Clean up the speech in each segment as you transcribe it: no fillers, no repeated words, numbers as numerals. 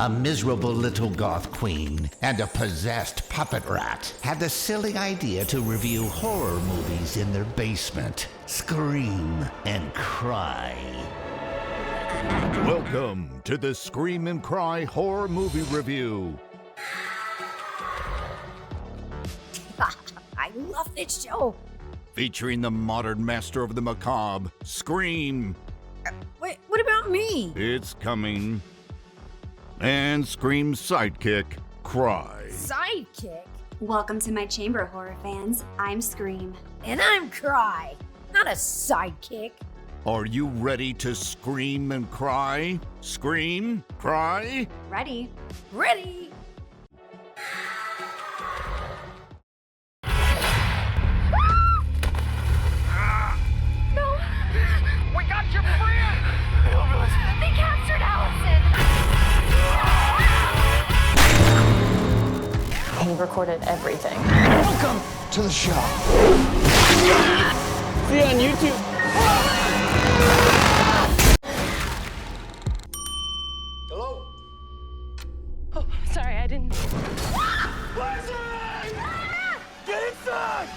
A miserable little goth queen and a possessed puppet rat had the silly idea to review horror movies in their basement. Scream and cry. Welcome to the Scream and Cry Horror Movie Review. I love this show. Featuring the modern master of the macabre, Scream. Wait, what about me? It's coming. And Scream's sidekick, Cry. Sidekick? Welcome to my chamber, horror fans. I'm Scream. And I'm Cry, not a sidekick. Are you ready to scream and cry? Scream, cry? Ready? Ready? No! We got your friend! They captured Allison! He recorded everything. Welcome to the show. See you on YouTube. Hello? Oh, sorry, I didn't. Blazing! Get inside!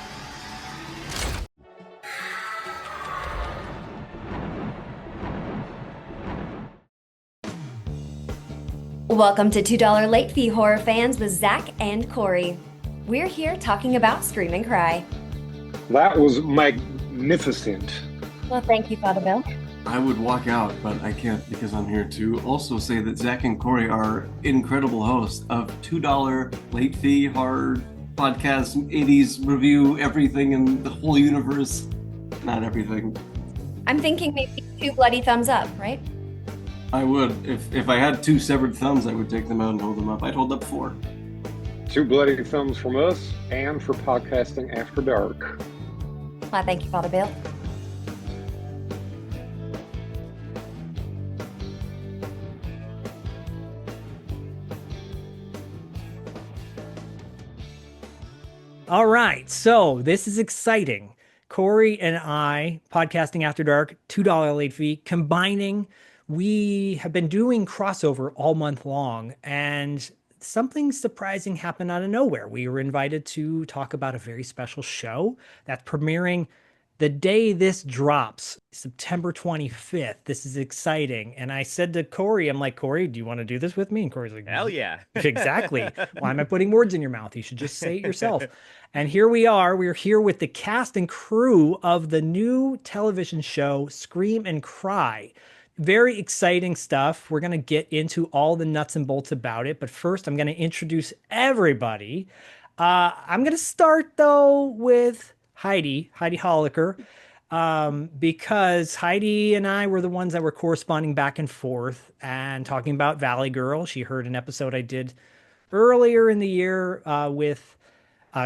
Welcome to $2 Late Fee Horror Fans with Zach and Corey. We're here talking about Scream and Cry. That was magnificent. Well, thank you, Father Bill. I would walk out, but I can't because I'm here to also say that Zach and Corey are incredible hosts of $2 Late Fee Horror Podcast, 80s review, everything in the whole universe. Not everything. I'm thinking maybe 2 bloody thumbs up, right? I would. If I had 2 severed thumbs, I would take them out and hold them up. I'd hold up 4. 2 bloody thumbs from us and for podcasting after dark. Well, thank you, Father Bill. All right, so this is exciting. Corey and I, podcasting after dark, $2 late fee, combining. We have been doing crossover all month long, and something surprising happened out of nowhere. We were invited to talk about a very special show that's premiering the day this drops, September 25th. This is exciting. And I said to Corey, I'm like, Corey, do you want to do this with me? And Corey's like, hell yeah. Exactly. Why am I putting words in your mouth? You should just say it yourself. And here we are. We're here with the cast and crew of the new television show, Scream and Cry. Very exciting stuff. We're going to get into all the nuts and bolts about it. But first, I'm going to introduce everybody. I'm going to start, though, with Heidi Holicker, because Heidi and I were the ones that were corresponding back and forth and talking about Valley Girl. She heard an episode I did earlier in the year with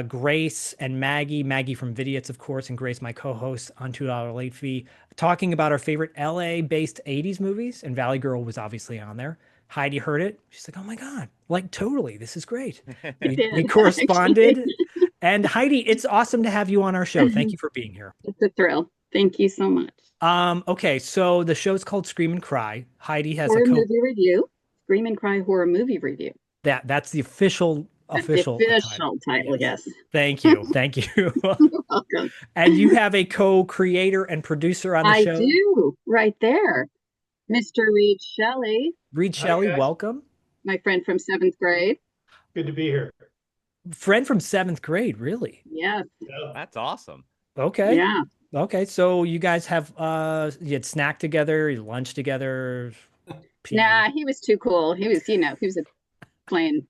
Grace and Maggie from Vidiots, of course, and Grace, my co-host on $2 Late Fee, talking about our favorite LA-based 80s movies, and Valley Girl was obviously on there. Heidi heard it. She's like, oh my God, like totally, this is great. We corresponded. And Heidi, it's awesome to have you on our show. Thank you for being here. It's a thrill. Thank you so much. Okay, so the show's called Scream and Cry. Heidi has horror movie review. Scream and Cry horror movie review. That's the official title, yes. Thank you. You're welcome. And you have a co-creator and producer on the show. I do, right there. Mr. Reed Shelly. Reed Shelly, welcome. My friend from 7th grade. Good to be here. Friend from 7th grade, really? Yes. That's awesome. Okay. Yeah. Okay, so you guys have you had snack together, you lunch together. Nah, he was too cool. He was playing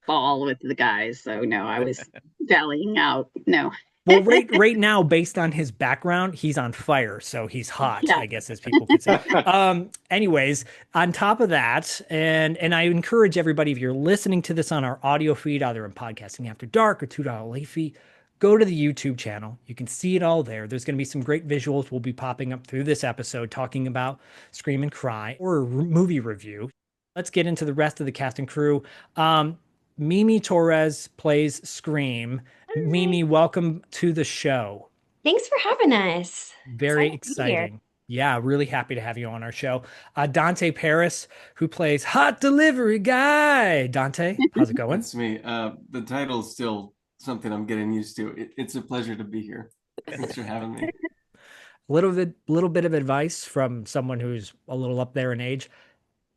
ball with the guys. So no, I was dallying out. No. Well, right now, based on his background, he's on fire, so he's hot, yeah. I guess, as people could say. Anyways, on top of that, and I encourage everybody, if you're listening to this on our audio feed, either in Podcasting After Dark or $2 Late Fee, go to the YouTube channel. You can see it all there. There's going to be some great visuals will be popping up through this episode talking about Scream and Cry or movie review. Let's get into the rest of the cast and crew. Mimi Torres plays Scream. Hi. Mimi, welcome to the show. Thanks for having us. Very exciting. Yeah, really happy to have you on our show. Donte Paris, who plays Hot Delivery Guy. Donte, how's it going? That's me. The title's still something I'm getting used to. It's a pleasure to be here. Thanks for having me. Little bit of advice from someone who's a little up there in age.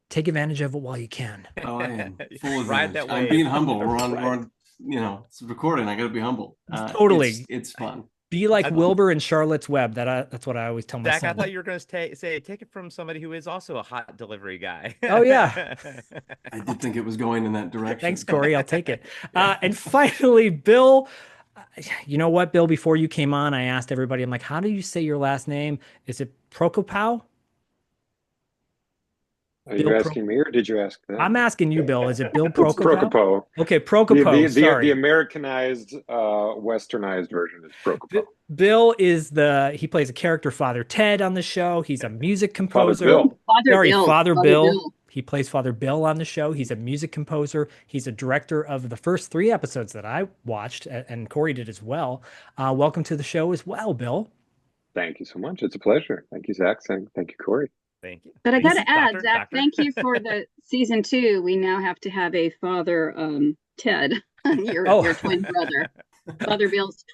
Take advantage of it while you can. Oh, I am full of Ride that I'm wave. being humble. We're on, it's recording. I got to be humble. Totally. It's fun. Be like Wilbur and Charlotte's Web. That's what I always tell my Zach, son. I thought you were going to say, take it from somebody who is also a hot delivery guy. Oh, yeah. I did think it was going in that direction. Thanks, Corey. I'll take it. And finally, Bill. You know what, Bill? Before you came on, I asked everybody, I'm like, how do you say your last name? Is it Prokopow? Are you asking me or did you ask them? I'm asking you, Bill. Is it Bill Prokopow? Prokopow. Okay, Prokopow. The Americanized, westernized version is Prokopow. Bill is he plays a character, Father Ted, on the show. He's a music composer. Father Bill. He plays Father Bill on the show. He's a music composer. He's a director of the first 3 episodes that I watched, and Corey did as well. Welcome to the show as well, Bill. Thank you so much. It's a pleasure. Thank you, Zach. Thank you, Corey. Thank you. But I got to add, Zach, thank you for the season 2. We now have to have a Father Ted, your twin brother, Father Bill's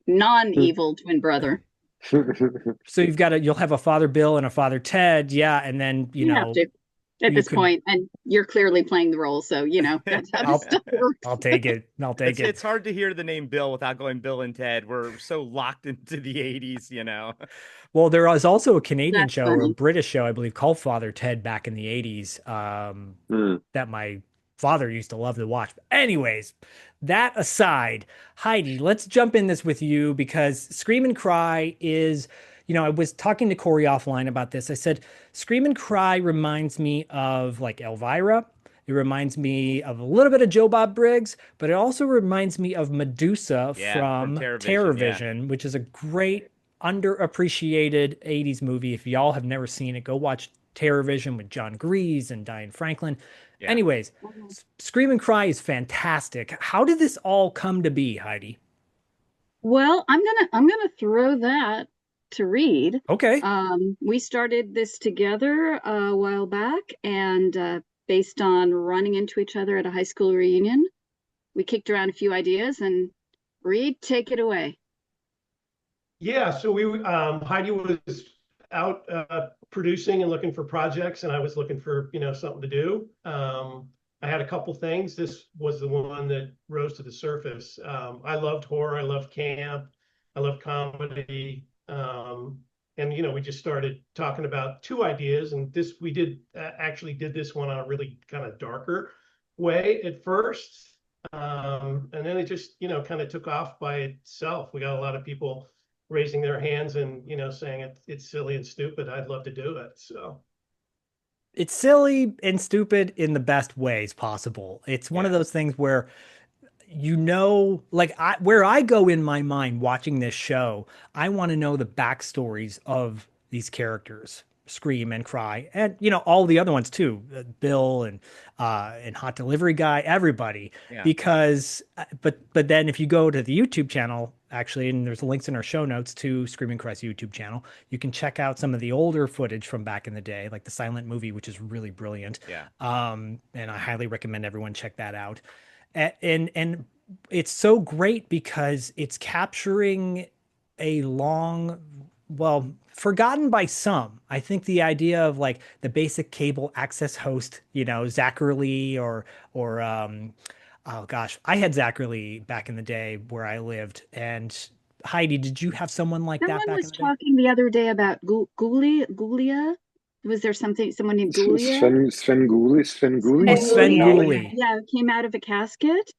non-evil twin brother. So you'll have a Father Bill and a Father Ted, yeah, and then you know. Have to. At this point, and you're clearly playing the role, so that's how this stuff works. I'll take it. It's hard to hear the name Bill without going Bill and Ted. We're so locked into the 80s, Well, there was also a Canadian show or a British show, I believe, called Father Ted back in the 80s that my father used to love to watch. But anyways, that aside, Heidi, let's jump in this with you because Scream and Cry is... I was talking to Corey offline about this. I said, Scream and Cry reminds me of like Elvira. It reminds me of a little bit of Joe Bob Briggs, but it also reminds me of Madusa from TerrorVision, which is a great underappreciated 80s movie. If y'all have never seen it, go watch TerrorVision with John Grease and Diane Franklin. Yeah. Anyways, Scream and Cry is fantastic. How did this all come to be, Heidi? Well, I'm gonna throw that to read. Okay. We started this together a while back, and based on running into each other at a high school reunion, we kicked around a few ideas. And Reed, take it away. Yeah, so we Heidi was out producing and looking for projects, and I was looking for something to do. I had a couple things. This was the one that rose to the surface. I loved horror. I loved camp. I loved comedy. And we just started talking about 2 ideas, and we did this one on a really kind of darker way at first, and then it just kind of took off by itself. We got a lot of people raising their hands and saying it's silly and stupid. I'd love to do it. So it's silly and stupid in the best ways possible. It's one of those things where where I go in my mind watching this show, I want to know the backstories of these characters, Scream and Cry, and all the other ones too, Bill and Hot Delivery Guy, everybody. Yeah. Because, but then if you go to the YouTube channel, actually, and there's links in our show notes to Scream and Cry's YouTube channel, you can check out some of the older footage from back in the day, like the silent movie, which is really brilliant. Yeah. And I highly recommend everyone check that out. And it's so great because it's capturing a forgotten by some. I think the idea of like the basic cable access host, Zacherly or oh gosh, I had Zacherly back in the day where I lived. And Heidi, did you have someone like that back in the day? Someone was talking the other day about Gulia. Was there someone named Juliet? Svengoolie. Yeah, came out of a casket.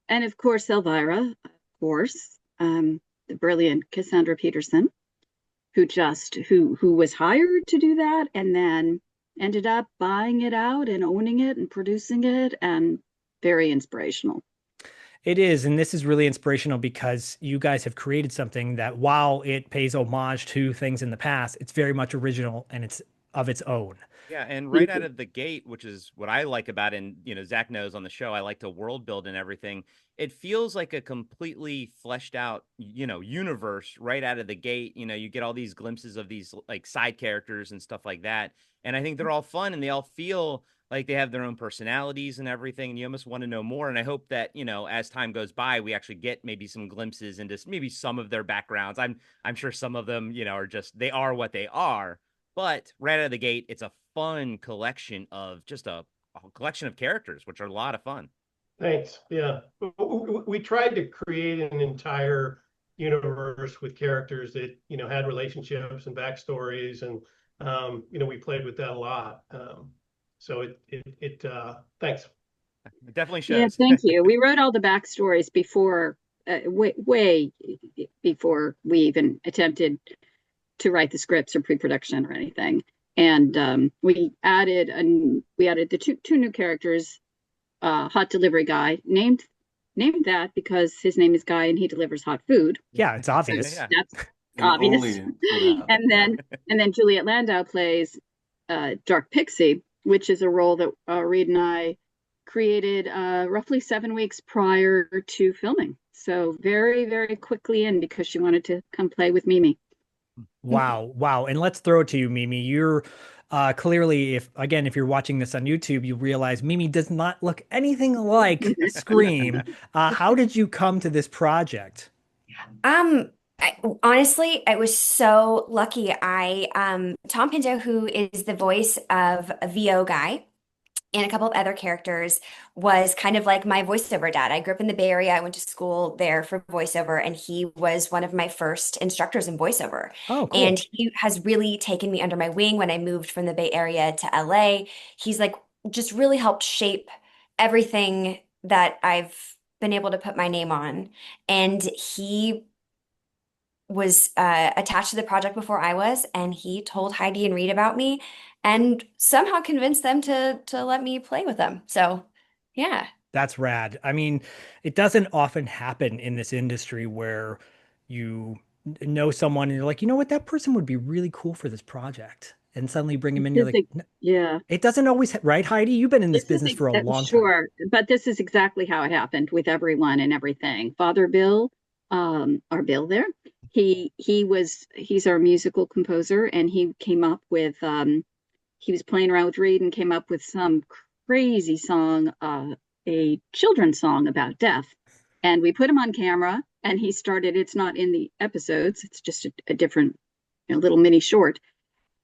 And of course, Elvira, the brilliant Cassandra Peterson, who was hired to do that and then ended up buying it out and owning it and producing it, and very inspirational. It is, and this is really inspirational because you guys have created something that, while it pays homage to things in the past, it's very much original and it's of its own. Yeah, and right out of the gate, which is what I like about it, and Zach knows on the show, I like to world build and everything. It feels like a completely fleshed out, universe right out of the gate. You get all these glimpses of these like side characters and stuff like that. And I think they're all fun and they all feel like they have their own personalities and everything. And you almost want to know more. And I hope that, as time goes by, we actually get maybe some glimpses into maybe some of their backgrounds. I'm sure some of them, are just, they are what they are. But right out of the gate, it's a fun collection of just a collection of characters, which are a lot of fun. Thanks. Yeah. We tried to create an entire universe with characters that, had relationships and backstories. And, we played with that a lot. So thanks. It definitely shows. Yeah, thank you. We wrote all the backstories before, way before we even attempted to write the scripts or pre-production or anything. And we added the two new characters, hot delivery guy, named that because his name is Guy and he delivers hot food. Yeah, it's obvious. That's obvious. And then Juliet Landau plays Dark Pixie, which is a role that Reed and I created roughly 7 weeks prior to filming. So very, very quickly in because she wanted to come play with Mimi. Wow. And let's throw it to you, Mimi. You're clearly, if you're watching this on YouTube, you realize Mimi does not look anything like Scream. How did you come to this project? Honestly, I was so lucky. Thom Pinto, who is the voice of a VO guy and a couple of other characters, was kind of like my voiceover dad. I grew up in the Bay Area. I went to school there for voiceover, and he was one of my first instructors in voiceover. Oh, cool. And he has really taken me under my wing when I moved from the Bay Area to LA. He's like just really helped shape everything that I've been able to put my name on. And he was attached to the project before I was, and he told Heidi and Reed about me and somehow convinced them to let me play with them. So yeah. That's rad. I mean, it doesn't often happen in this industry where you know someone and you're like, you know what, that person would be really cool for this project. And suddenly bring him in, you're like, yeah. It doesn't always, right, Heidi? You've been in this business for a long time. Sure, but this is exactly how it happened with everyone and everything. Father Bill, our Bill there, he's our musical composer, and he came up with, he was playing around with Reed and came up with some crazy song, a children's song about death. And we put him on camera, and he started, it's not in the episodes, it's just a different, little mini short.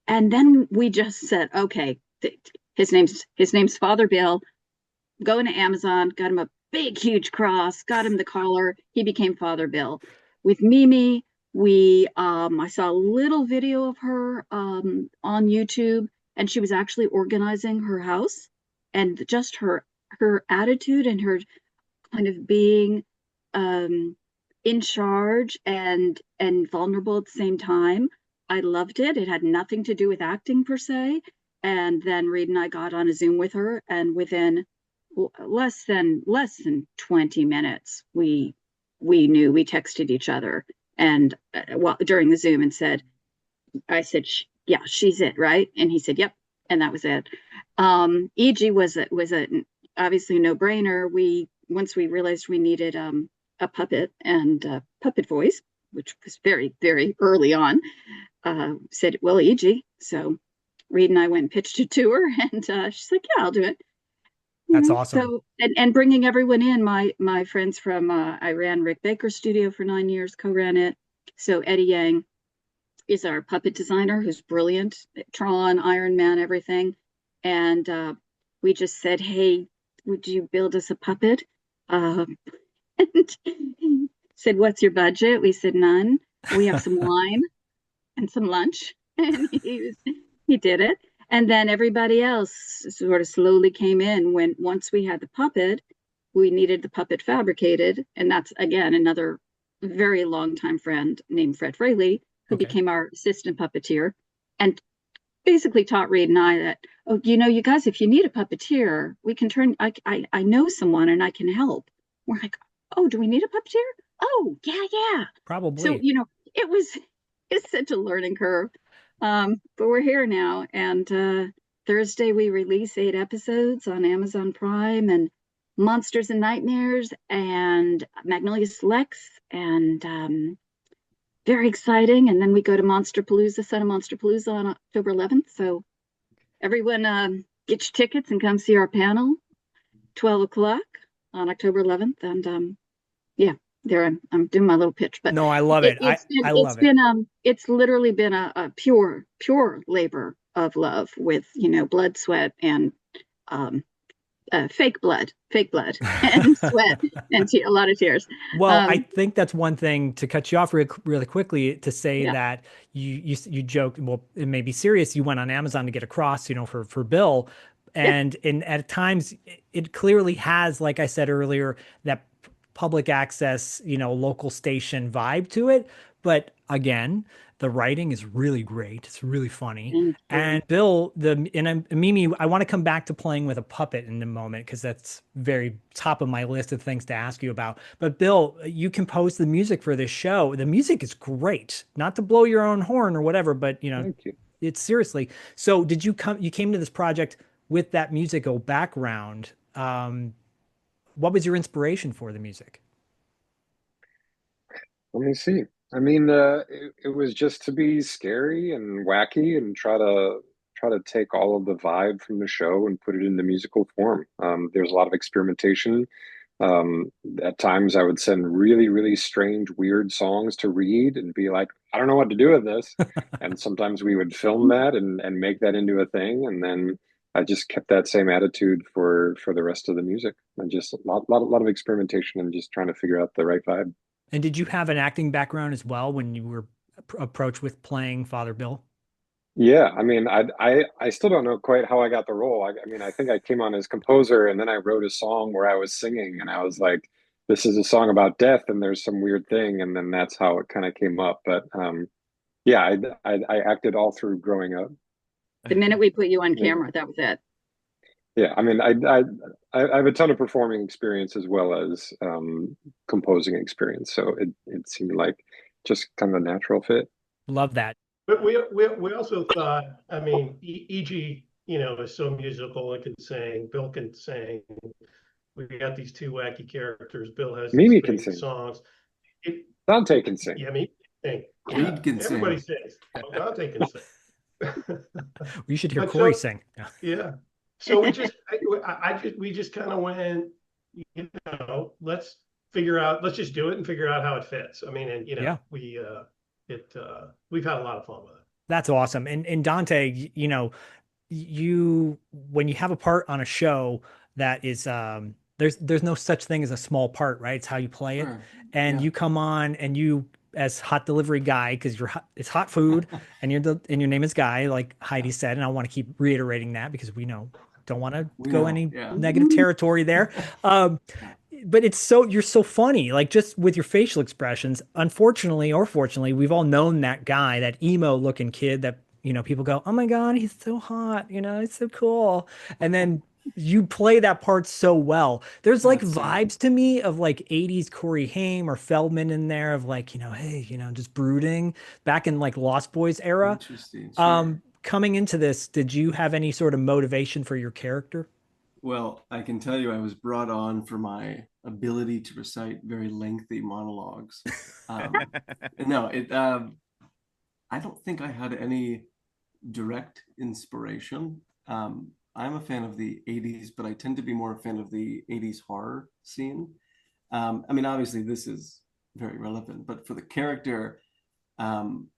And then we just said, okay, his name's Father Bill. Go into Amazon, got him a big, huge cross, got him the collar. He became Father Bill. With Mimi, I saw a little video of her on YouTube, and she was actually organizing her house, and just her attitude and her kind of being in charge and vulnerable at the same time. I loved it. It had nothing to do with acting per se. And then Reed and I got on a Zoom with her, and within less than 20 minutes, we texted each other and during the Zoom and I said, yeah, she's it, right? And he said, yep. And that was it. E.G. was obviously a no-brainer. Once we realized we needed a puppet and a puppet voice, which was very, very early on, said, well, E.G. So Reed and I went and pitched it to her, and she's like, yeah, I'll do it. That's awesome. So, and bringing everyone in, my friends from, I ran Rick Baker's studio for 9 years, co-ran it. So Eddie Yang is our puppet designer, who's brilliant, Tron, Iron Man, everything. And we just said, hey, would you build us a puppet? And said, what's your budget? We said, none. We have some wine and some lunch. And he did it. And then everybody else sort of slowly came in. Once we had the puppet, we needed the puppet fabricated. And that's, again, another very long time friend named Fred Fraley, who became our assistant puppeteer and basically taught Reed and I that, you guys, if you need a puppeteer, we can I know someone and I can help. We're like, oh, do we need a puppeteer? Oh, yeah. Probably. So, it's such a learning curve. But we're here now, and Thursday we release 8 episodes on Amazon Prime, and Monsters and Nightmares and Magnolia Selects, and very exciting. And then we go to Monsterpalooza, Son of Monsterpalooza on October 11th. So everyone get your tickets and come see our panel, 12 o'clock on October 11th. And yeah, there I'm doing my little pitch. But no, I love it. I love it. It's literally been a pure labor of love with, blood, sweat, and fake blood and sweat and a lot of tears. Well, I think that's one thing, to cut you off really quickly, to say that you joked, well, it may be serious. You went on Amazon to get across, for Bill. And at times it clearly has, like I said earlier, that public access, local station vibe to it. But again, the writing is really great. It's really funny. And Bill, Mimi, I want to come back to playing with a puppet in a moment, because that's very top of my list of things to ask you about. But Bill, you composed the music for this show. The music is great. Not to blow your own horn or whatever, but Thank you. It's seriously. So you came to this project with that musical background. What was your inspiration for the music? Let me see. I mean, it was just to be scary and wacky and try to take all of the vibe from the show and put it into musical form. There's a lot of experimentation. At times I would send really, really strange, weird songs to read and be like, I don't know what to do with this. And sometimes we would film that and make that into a thing. And then I just kept that same attitude for the rest of the music. And just a lot of experimentation and just trying to figure out the right vibe. And did you have an acting background as well when you were approached with playing Father Bill? Yeah, I mean, I still don't know quite how I got the role. I mean, I think I came on as composer, and then I wrote a song where I was singing, and I was like, this is a song about death, and there's some weird thing, and then that's how it kind of came up. But yeah, I acted all through growing up. The minute we put you on camera, that was it. Yeah, I mean, I have a ton of performing experience as well as composing experience, so it seemed like just kind of a natural fit. Love that. But we also thought, I mean, E.G., is so musical and can sing. Bill can sing. We got these two wacky characters. Bill has Mimi these can great sing. songs. Donte can sing. Yeah, Mimi can sing. Reed can sing. Everybody sings. Donte can sing. We should hear Corey sing. Yeah. So we just kind of went, let's just do it and figure out how it fits. I mean, and we've had a lot of fun with it. That's awesome. And Donte, you when you have a part on a show that is there's no such thing as a small part, right? It's how you play it. Sure. And you come on and you, as hot delivery guy, because it's hot food and your name is Guy, like Heidi said, and I want to keep reiterating that because don't want to go any negative territory there. But you're so funny, like just with your facial expressions. Unfortunately or fortunately, we've all known that guy, that emo looking kid that, people go, oh my God, he's so hot. He's so cool. And then you play that part so well. There's like vibes to me of like 80s Corey Haim or Feldman in there of like, hey, just brooding back in like Lost Boys era. Interesting. Sure. Coming into this, did you have any sort of motivation for your character? Well, I can tell you I was brought on for my ability to recite very lengthy monologues. No, I don't think I had any direct inspiration. I'm a fan of the 80s, but I tend to be more a fan of the 80s horror scene. I mean, obviously this is very relevant, but for the character, no,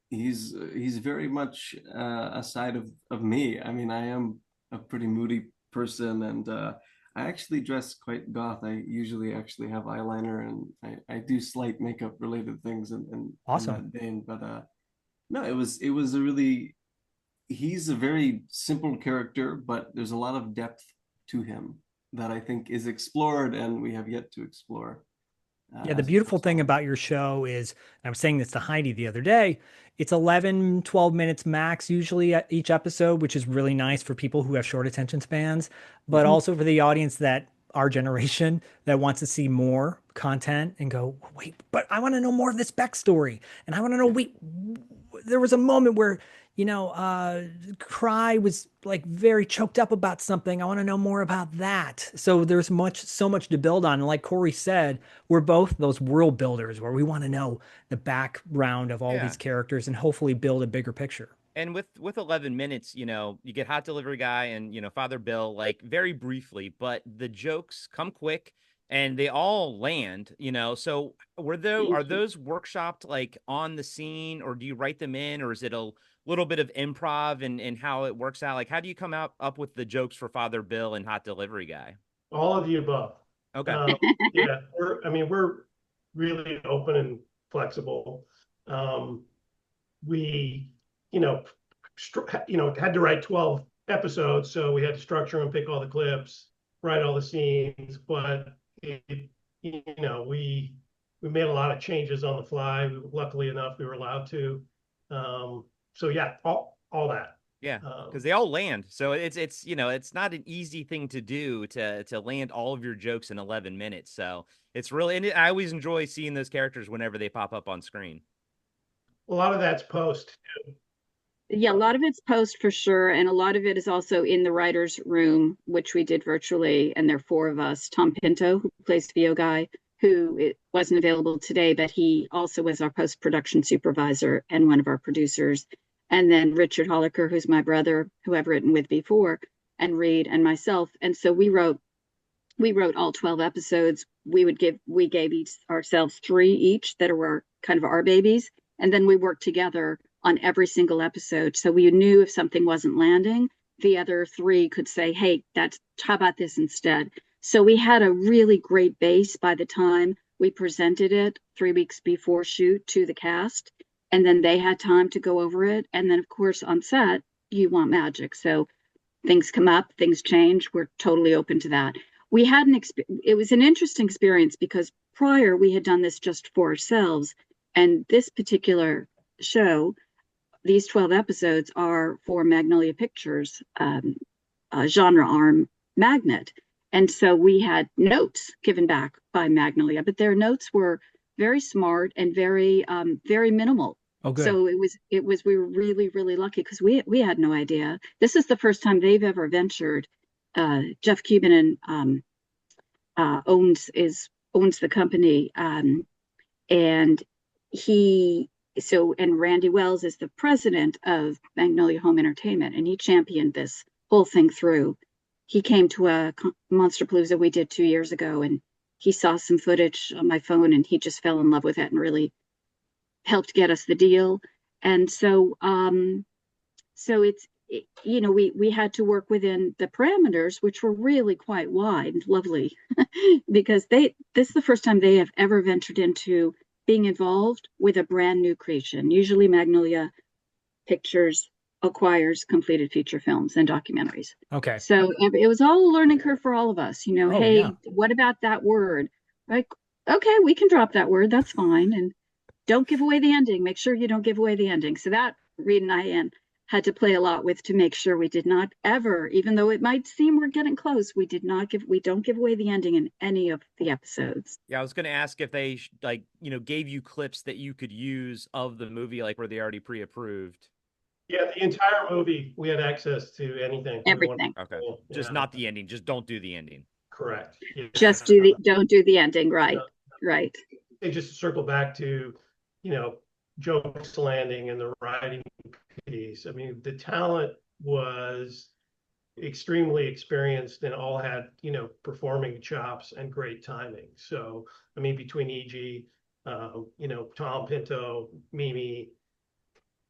he's very much a side of me. I mean, I am a pretty moody person, and I actually dress quite goth. I usually actually have eyeliner, and I do slight makeup related things and awesome. In that vein. But no, it was a really, he's a very simple character, but there's a lot of depth to him that I think is explored and we have yet to explore. Yeah, the beautiful thing about your show is, and I was saying this to Heidi the other day, it's 11, 12 minutes max usually at each episode, which is really nice for people who have short attention spans, but also for the audience that our generation that wants to see more content and go, wait, but I want to know more of this backstory. And I want to know, wait, there was a moment where, Cry was like very choked up about something. I want to know more about that. So there's so much to build on. And like Corey said, we're both those world builders where we want to know the background of all these characters and hopefully build a bigger picture. And with 11 minutes, you get Hot Delivery Guy and, Father Bill, like very briefly, but the jokes come quick and they all land, So are those workshopped like on the scene, or do you write them in, or is it a little bit of improv and how it works out? Like, how do you come up with the jokes for Father Bill and Hot Delivery Guy? All of the above. Okay. Yeah, we're really open and flexible. We, had to write 12 episodes, so we had to structure and pick all the clips, write all the scenes, but we made a lot of changes on the fly. Luckily enough, we were allowed to. So yeah, all that. Yeah, because they all land. So it's not an easy thing to do to land all of your jokes in 11 minutes. So it's really, and I always enjoy seeing those characters whenever they pop up on screen. A lot of that's post too. Yeah, a lot of it's post for sure. And a lot of it is also in the writer's room, which we did virtually. And there are 4 of us. Thom Pinto, who plays VO Guy, who wasn't available today, but he also was our post-production supervisor and one of our producers. And then Richard Holicker, who's my brother, who I've written with before, and Reed and myself. And so we wrote all 12 episodes. We gave ourselves 3 each that were kind of our babies. And then we worked together on every single episode. So we knew if something wasn't landing, the other 3 could say, hey, how about this instead? So we had a really great base by the time we presented it 3 weeks before shoot to the cast. And then they had time to go over it. And then, of course, on set, you want magic. So things come up, things change. We're totally open to that. We had it was an interesting experience because prior we had done this just for ourselves. And this particular show, these 12 episodes are for Magnolia Pictures, genre arm Magnet. And so we had notes given back by Magnolia, but their notes were very smart and very, very minimal. Oh, good. So we were really, really lucky because we had no idea. This is the first time they've ever ventured. Jeff Cuban owns the company, and Randy Wells is the president of Magnolia Home Entertainment, and he championed this whole thing through. He came to a Monsterpalooza we did 2 years ago, and he saw some footage on my phone, and he just fell in love with it and really helped get us the deal. And so, we had to work within the parameters, which were really quite wide and lovely, because this is the first time they have ever ventured into being involved with a brand new creation. Usually Magnolia Pictures acquires completed feature films and documentaries. Okay. So it was all a learning curve for all of us, What about that word? Like, okay, we can drop that word. That's fine. And don't give away the ending. Make sure you don't give away the ending. So that Reed and I had to play a lot with to make sure we did not ever, even though it might seem we're getting close, we don't give away the ending in any of the episodes. Yeah, I was going to ask if they gave you clips that you could use of the movie, like were they already pre-approved? Yeah, the entire movie, we had access to anything. Everything. Okay. Just not the ending. Just don't do the ending. Correct. Yeah. Just don't do the ending. Right. Right. They just circle back to, jokes landing and the writing piece. I mean, the talent was extremely experienced and all had, performing chops and great timing. So, I mean, between EG, Thom Pinto, Mimi,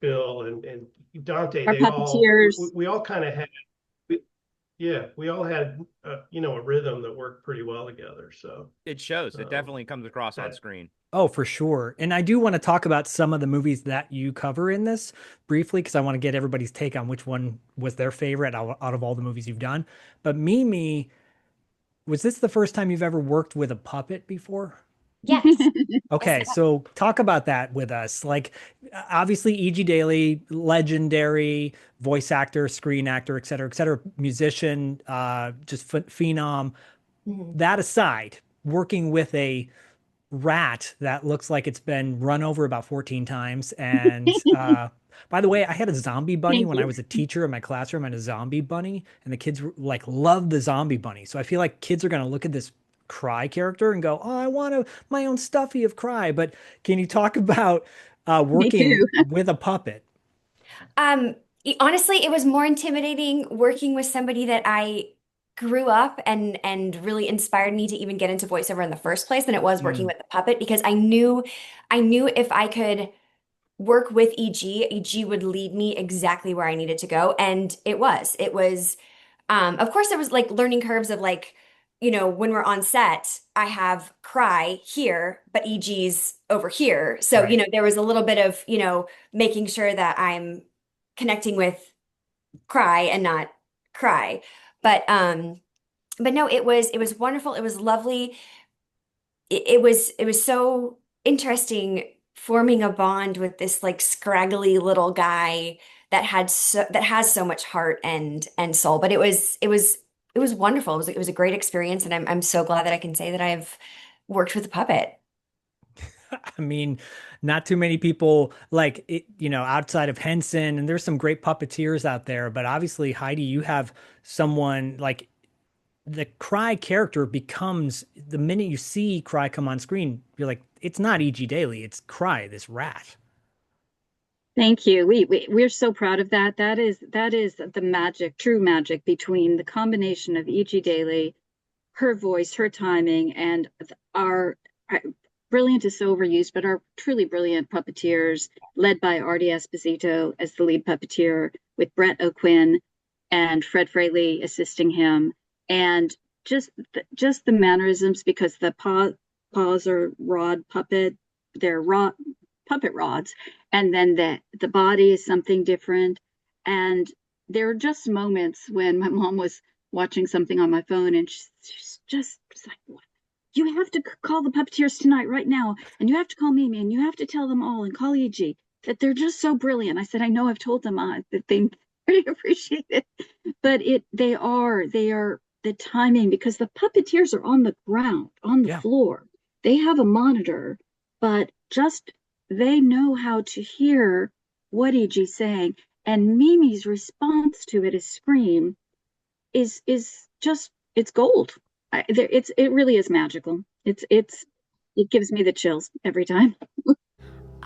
Bill, and Donte, we all kind of had, we all had, a rhythm that worked pretty well together. So it shows. It definitely comes across on screen. Oh, for sure. And I do want to talk about some of the movies that you cover in this briefly, because I want to get everybody's take on which one was their favorite out of all the movies you've done. But Mimi, was this the first time you've ever worked with a puppet before? Yes. Okay, so talk about that with us. Like, obviously, E.G. Daily, legendary voice actor, screen actor, et cetera, musician, just phenom. Mm-hmm. That aside, working with a rat that looks like it's been run over about 14 times. And by the way, I had a zombie bunny Thank when I you. was a teacher in my classroom. I had a zombie bunny, and the kids like loved the zombie bunny. So I feel like kids are going to look at this Cry character and go, "Oh, I want my own stuffy of Cry." But can you talk about Me working too. with a puppet? Honestly, it was more intimidating working with somebody that I grew up and really inspired me to even get into voiceover in the first place than it was working Mm, with the puppet, because I knew if I could work with EG would lead me exactly where I needed to go. And it was, of course, there was like learning curves of like, when we're on set, I have Cry here, but EG's over here. So, right. there was a little bit of, making sure that I'm connecting with Cry and not Cry. But no, it was wonderful. It was lovely. It was so interesting forming a bond with this like scraggly little guy that has so much heart and soul. But it was wonderful. It was a great experience, and I'm so glad that I can say that I've worked with a puppet. I mean, not too many people like it, outside of Henson, and there's some great puppeteers out there, but obviously, Heidi, you have someone like the Cry character becomes the minute you see Cry come on screen, you're like, it's not E.G. Daily, it's Cry, this rat. Thank you. We're so proud of that. That is the magic, true magic between the combination of E.G. Daily, her voice, her timing, and our brilliant is so overused, but our truly brilliant puppeteers, led by Artie Esposito as the lead puppeteer, with Brett O'Quinn and Fred Fraley assisting him, and just the mannerisms, because the paws are rod puppet, they're puppet rods, and then the body is something different. And there are just moments when my mom was watching something on my phone, and she's just like, "What? You have to call the puppeteers tonight, right now, and you have to call Mimi, and you have to tell them all, and call EG, that they're just so brilliant." I said, "I know, I've told them that they really appreciate it, but they are the timing, because the puppeteers are on the ground, on the floor. They have a monitor, but just they know how to hear what EG's saying, and Mimi's response to it, is scream, is just, it's gold. It really is magical. It gives me the chills every time.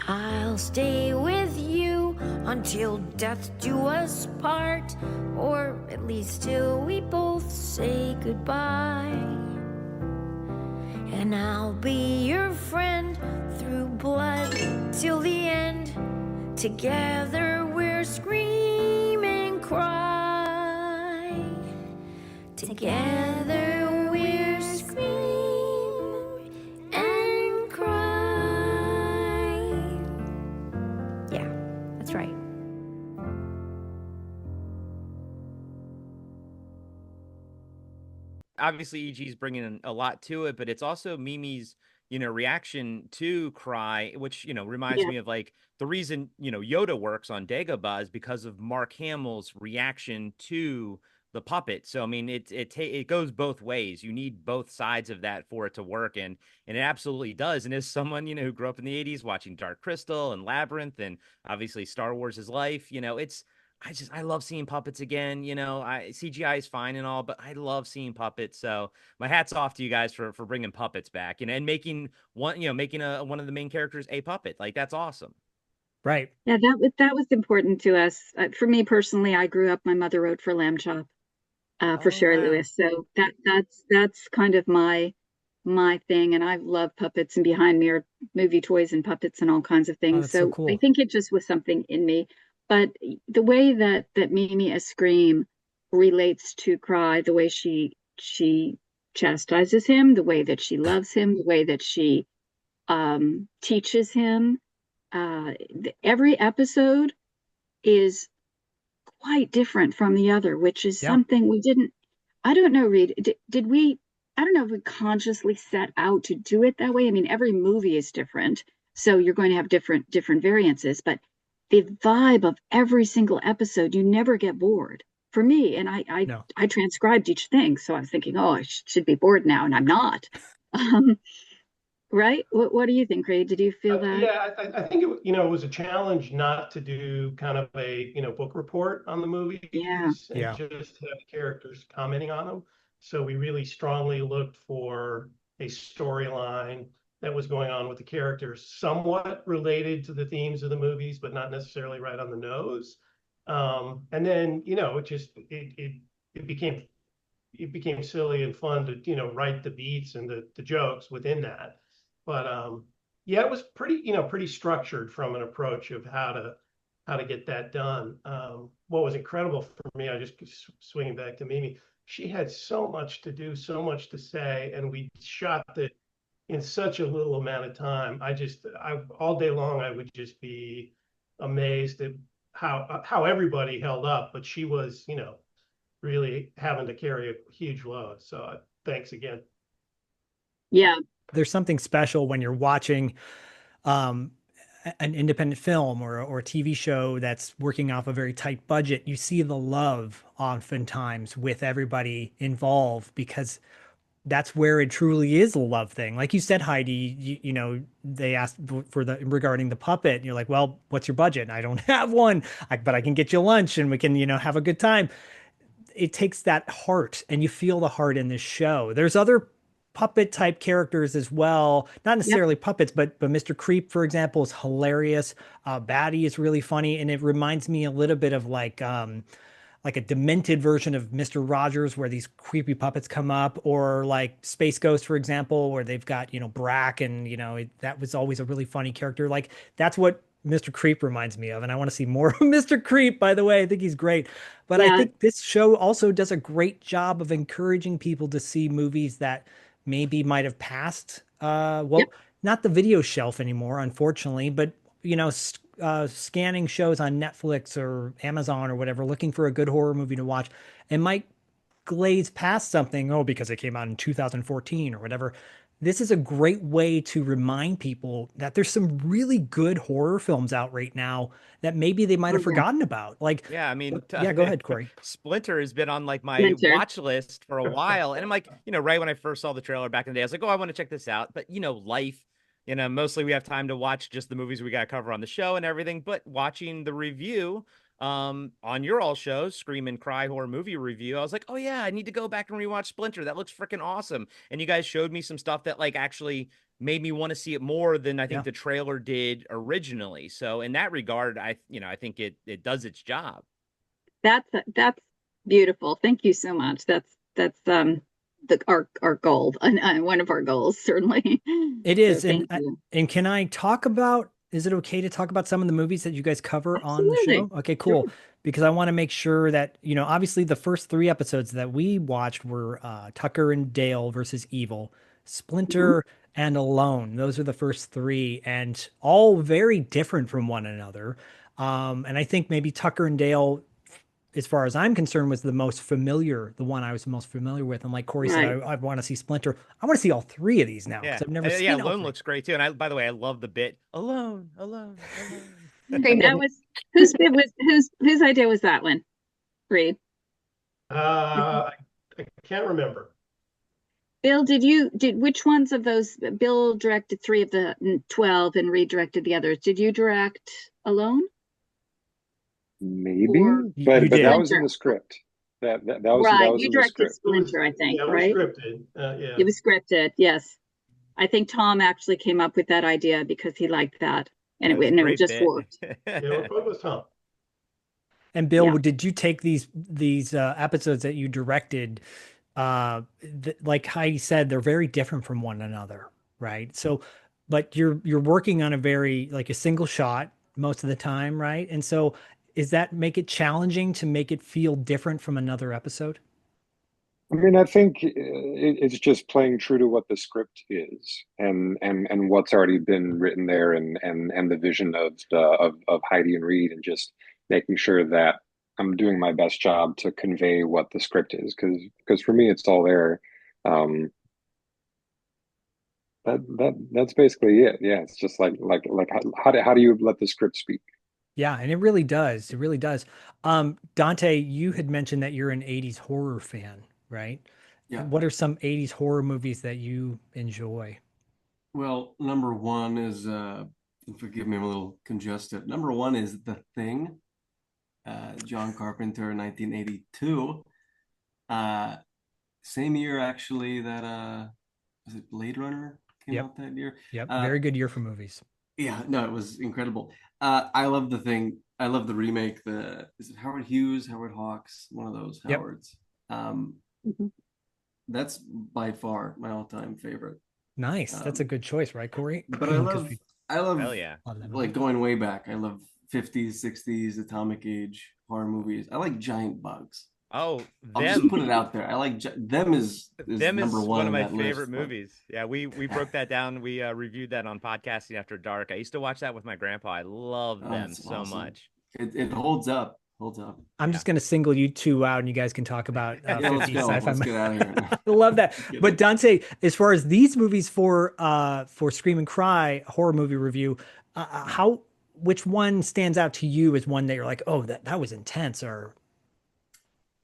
I'll stay with you until death do us part, or at least till we both say goodbye. And I'll be your friend through blood till the end. Together we're scream and cry. Together we're scream and cry. Yeah, that's right. Obviously EG's bringing in a lot to it, but it's also Mimi's, reaction to Cry, which, reminds me of like the reason, Yoda works on Dagobah is because of Mark Hamill's reaction to the puppet. So I mean, it goes both ways. You need both sides of that for it to work, and it absolutely does. And as someone, who grew up in the 80s watching Dark Crystal and Labyrinth and obviously Star Wars is life, I love seeing puppets again. CGI is fine and all, but I love seeing puppets. So my hat's off to you guys for bringing puppets back, and making one of the main characters a puppet. Like, that's awesome. Right. Yeah, that was important to us. For me personally, I grew up, my mother wrote for Lamb Chop, for Sherry Lewis. So that's kind of my thing. And I love puppets, and behind me are movie toys and puppets and all kinds of things. That's so cool. I think it just was something in me. But the way that Mimi as Scream relates to Cry, the way she chastises him, the way that she loves him, the way that she teaches him, every episode is quite different from the other, which is something we didn't. I don't know, Reed. Did we? I don't know if we consciously set out to do it that way. I mean, every movie is different, so you're going to have different variances, but the vibe of every single episode, you never get bored. For me, and I transcribed each thing, so I was thinking, oh, I should be bored now, and I'm not. right? What do you think, Ray? Did you feel that? Yeah, I think it was a challenge not to do kind of a book report on the movies and Yeah. just have the characters commenting on them. So we really strongly looked for a storyline that was going on with the characters, somewhat related to the themes of the movies, but not necessarily right on the nose. And then it became silly and fun to write the beats and the jokes within that. But yeah, it was pretty structured from an approach of how to get that done. What was incredible for me, I just swinging back to Mimi, she had so much to do, so much to say, and we shot that in such a little amount of time. I all day long I would just be amazed at how everybody held up, but she was really having to carry a huge load. So thanks again. Yeah. There's something special when you're watching an independent film or a TV show that's working off a very tight budget. You see the love oftentimes with everybody involved, because that's where it truly is a love thing. Like you said, Heidi, they asked regarding the puppet, and you're like, well, what's your budget? I don't have one, but I can get you lunch and we can, have a good time. It takes that heart, and you feel the heart in this show. There's other puppet type characters as well, not necessarily puppets, but Mr. Creep, for example, is hilarious. Batty is really funny, and it reminds me a little bit of like a demented version of Mr. Rogers, where these creepy puppets come up, or like Space Ghost, for example, where they've got Brack, and that was always a really funny character. Like that's what Mr. Creep reminds me of, and I want to see more of Mr. Creep, by the way. I think he's great. But I think this show also does a great job of encouraging people to see movies that maybe might have passed, not the video shelf anymore, unfortunately, but scanning shows on Netflix or Amazon or whatever, looking for a good horror movie to watch, and might glaze past something, because it came out in 2014 or whatever. This is a great way to remind people that there's some really good horror films out right now that maybe they might have forgotten about. Like, yeah, I mean, yeah, go ahead, Corey. Splinter has been on like my watch list for a while. And I'm like, right when I first saw the trailer back in the day, I was like, oh, I want to check this out. But, life, mostly we have time to watch just the movies we got to cover on the show and everything. But watching the review on your all shows, Scream and Cry horror movie review, I was like, oh yeah, I need to go back and rewatch Splinter. That looks freaking awesome. And you guys showed me some stuff that like actually made me want to see it more than I think the trailer did originally. So in that regard, I think it does its job. That's beautiful. Thank you so much. That's our goal, and one of our goals, certainly. It is. So and can I talk about, is it okay to talk about some of the movies that you guys cover on the show? Okay, cool. Sure. Because I want to make sure that, obviously the first 3 episodes that we watched were Tucker and Dale versus Evil, Splinter, and Alone. Those are the first 3, and all very different from one another. And I think maybe Tucker and Dale, as far as I'm concerned, was the one I was most familiar with. And like Corey said, I want to see Splinter. I want to see all 3 of these now, because I've never seen Alone. Looks great too. And by the way, I love the bit Alone. That was whose idea was that one? Reed. I can't remember. Bill, which ones of those? Bill directed 3 of the 12 and redirected the others. Did you direct Alone? Maybe, but that was in the script. That was right. That was you directed Splinter, I think, right? Scripted. It was scripted. Yes, I think Thom actually came up with that idea because he liked that, and it just worked. It was Thom. And Bill, did you take these episodes that you directed? Like Heidi said, they're very different from one another, right? So, but you're working on a single shot most of the time, right? And so, does that make it challenging to make it feel different from another episode? I mean, I think it's just playing true to what the script is, and what's already been written there, and the vision of Heidi and Reed, and just making sure that I'm doing my best job to convey what the script is, because for me it's all there. That's basically it. Yeah, it's just like how do you let the script speak? Yeah, and it really does. It really does. Donte, you had mentioned that you're an 80s horror fan, right? Yeah. What are some 80s horror movies that you enjoy? Well, number one is forgive me, I'm a little congested. Number one is The Thing, John Carpenter, 1982. Same year actually that was it Blade Runner came Yep. out that year? Yep. Very good year for movies. Yeah, no, it was incredible. I love The Thing. I love the remake. Is it Howard Hughes, Howard Hawks, one of those Yep. Howards. That's by far my all-time favorite. Nice. That's a good choice, right, Corey? But I love Hell yeah. like going way back. I love 50s, 60s, atomic age horror movies. I like giant bugs. Oh, I'll just put it out there. I like them is number one of my on that favorite list, movies. Yeah, we broke that down. We reviewed that on Podcasting After Dark. I used to watch that with my grandpa. I love them so awesome. much. It holds up. I'm just going to single you two out and you guys can talk about 50 sci-fi. Let's get out of here. I love that. But Donte, as far as these movies for Scream and Cry horror movie review, which one stands out to you as one that you're like, oh, that was intense, or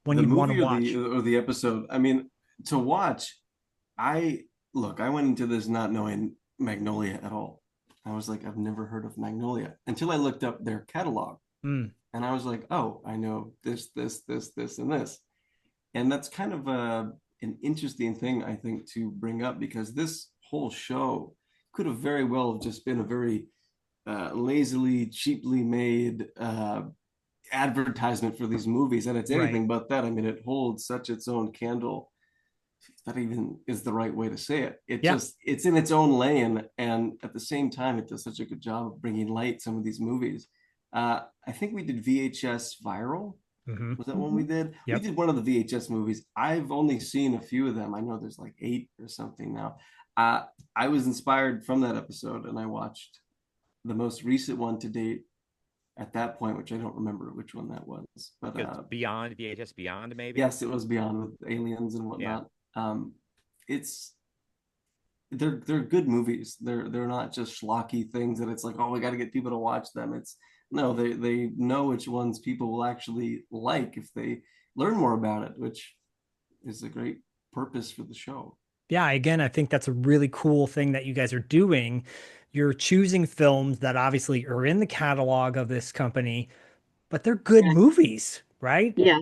when you want to watch? Or the episode? I mean, to watch, I went into this not knowing Magnolia at all. I was like, I've never heard of Magnolia until I looked up their catalog. And I was like, oh, I know this, and this. And that's kind of an interesting thing, I think, to bring up, because this whole show could have very well just been a very lazily, cheaply made advertisement for these movies. And it's anything but that. I mean, it holds such its own candle. If that even is the right way to say it. It's in its own lane. And at the same time, it does such a good job of bringing light some of these movies. I think we did VHS Viral. Was that one we did? Yep. We did one of the VHS movies. I've only seen a few of them. I know there's like 8 or something now. I was inspired from that episode, and I watched the most recent one to date at that point, which I don't remember which one that was. But Beyond, VHS Beyond, maybe? Yes, it was Beyond with aliens and whatnot. Yeah. They're good movies. They're not just schlocky things that it's like, oh, we got to get people to watch them. No, they know which ones people will actually like if they learn more about it, which is a great purpose for the show. Yeah, again, I think that's a really cool thing that you guys are doing. You're choosing films that obviously are in the catalog of this company, but they're good movies, right? Yeah.